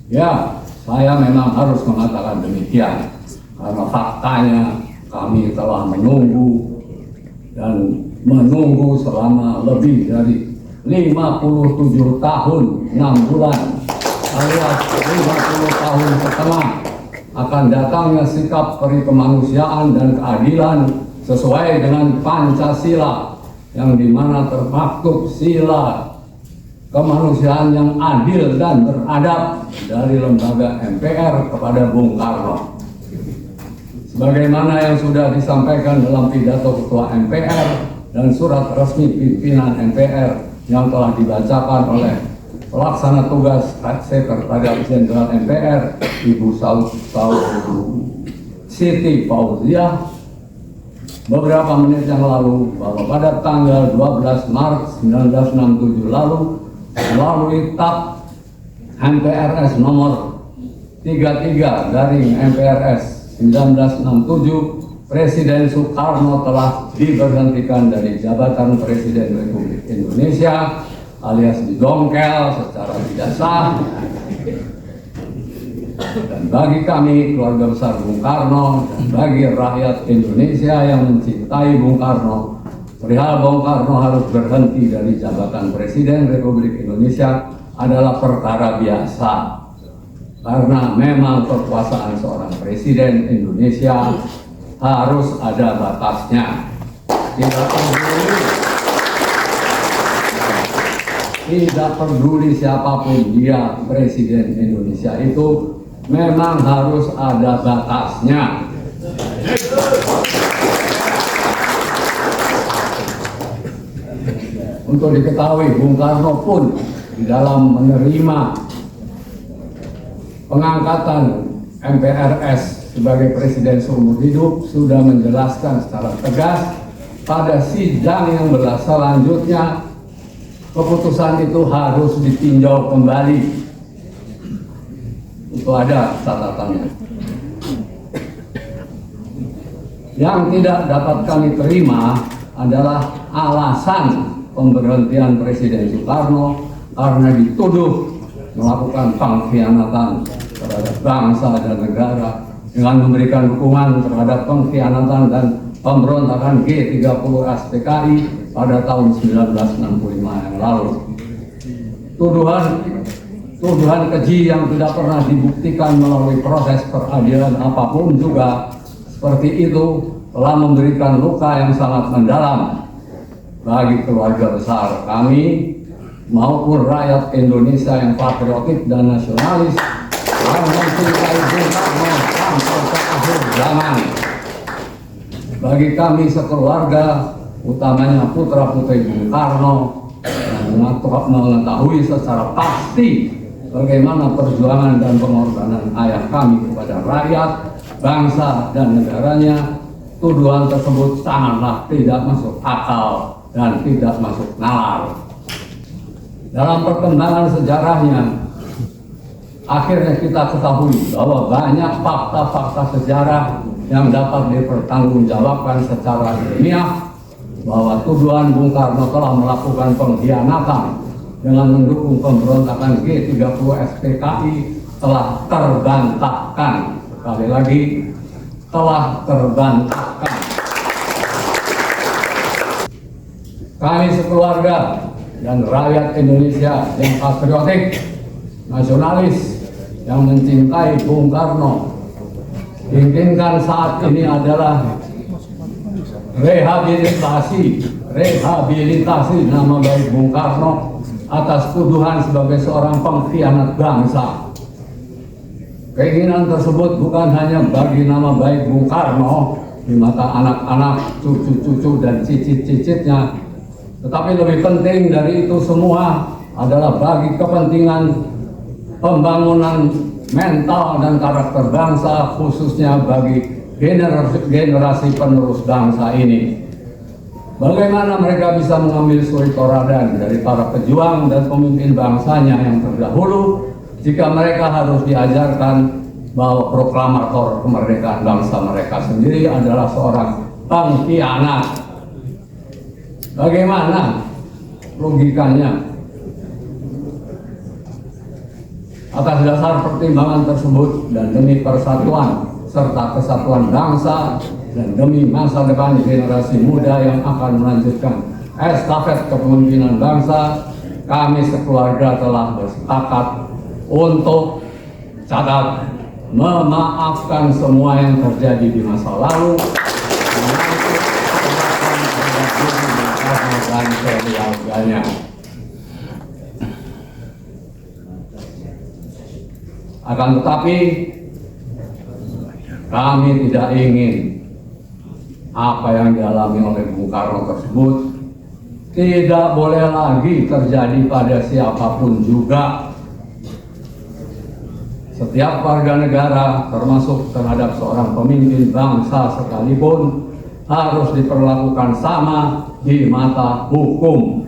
Ya, saya memang harus mengatakan demikian karena faktanya kami telah menunggu dan menunggu selama lebih dari 57 tahun 6 bulan alias 50 tahun setengah akan datangnya sikap peri kemanusiaan dan keadilan sesuai dengan Pancasila yang dimana termaktub sila kemanusiaan yang adil dan beradab dari lembaga MPR kepada Bung Karno. Sebagaimana yang sudah disampaikan dalam pidato Ketua MPR dan surat resmi pimpinan MPR yang telah dibacakan oleh pelaksana tugas Sekretaris Jenderal MPR Ibu Siti Fauziah beberapa menit yang lalu bahwa pada tanggal 12 Maret 1967 lalu melalui TAP MPRS nomor 33 garing MPRS 1967, Presiden Soekarno telah diberhentikan dari jabatan Presiden Republik Indonesia alias didongkel secara tidak sah. Dan bagi kami keluarga besar Bung Karno dan bagi rakyat Indonesia yang mencintai Bung Karno, perihal Bung Karno harus berhenti dari jabatan Presiden Republik Indonesia adalah perkara biasa. Karena memang kekuasaan seorang Presiden Indonesia harus ada batasnya. Tidak peduli siapapun dia, Presiden Indonesia itu memang harus ada batasnya. Untuk diketahui, Bung Karno pun di dalam menerima pengangkatan MPRS sebagai Presiden seumur hidup sudah menjelaskan secara tegas pada sidang yang selanjutnya keputusan itu harus ditinjau kembali. Itu ada catatannya. Yang tidak dapat kami terima adalah alasan pemberhentian Presiden Soekarno karena dituduh melakukan pengkhianatan terhadap bangsa dan negara dengan memberikan dukungan terhadap pengkhianatan dan pemberontakan G30 SPKI pada tahun 1965 yang lalu. Tuduhan keji yang tidak pernah dibuktikan melalui proses peradilan apapun juga seperti itu telah memberikan luka yang sangat mendalam bagi keluarga besar kami maupun rakyat Indonesia yang patriotik dan nasionalis yang mencintai Bung Karno sampai ke akhir zaman. Bagi kami sekeluarga, utamanya putra-putri Bung Karno, yang mengetahui secara pasti bagaimana perjuangan dan pengorbanan ayah kami kepada rakyat, bangsa, dan negaranya, tuduhan tersebut sangatlah tidak masuk akal dan tidak masuk nalar. Dalam perkembangan sejarahnya, akhirnya kita ketahui bahwa banyak fakta-fakta sejarah yang dapat dipertanggungjawabkan secara ilmiah bahwa tuduhan Bung Karno telah melakukan pengkhianatan dengan mendukung pemberontakan G30 SPKI telah terbantahkan. Sekali lagi, telah terbantahkan. Kami sekeluarga dan rakyat Indonesia yang patriotik, nasionalis, yang mencintai Bung Karno, inginkan saat ini adalah rehabilitasi nama baik Bung Karno atas tuduhan sebagai seorang pengkhianat bangsa. Keinginan tersebut bukan hanya bagi nama baik Bung Karno di mata anak-anak, cucu-cucu, dan cicit-cicitnya, tetapi lebih penting dari itu semua adalah bagi kepentingan pembangunan mental dan karakter bangsa, khususnya bagi generasi penerus bangsa ini. Bagaimana mereka bisa mengambil suri tauladan dari para pejuang dan pemimpin bangsanya yang terdahulu jika mereka harus diajarkan bahwa proklamator kemerdekaan bangsa mereka sendiri adalah seorang pengkhianat? Bagaimana logikanya? Atas dasar pertimbangan tersebut dan demi persatuan serta kesatuan bangsa dan demi masa depan generasi muda yang akan melanjutkan estafet kepemimpinan bangsa, kami sekeluarga telah bersepakat untuk catat memaafkan semua yang terjadi di masa lalu dan keluarganya. Akan tetapi kami tidak ingin apa yang dialami oleh Bung Karno tersebut tidak boleh lagi terjadi pada siapapun juga. Setiap warga negara, termasuk terhadap seorang pemimpin bangsa sekalipun, harus diperlakukan sama di mata hukum.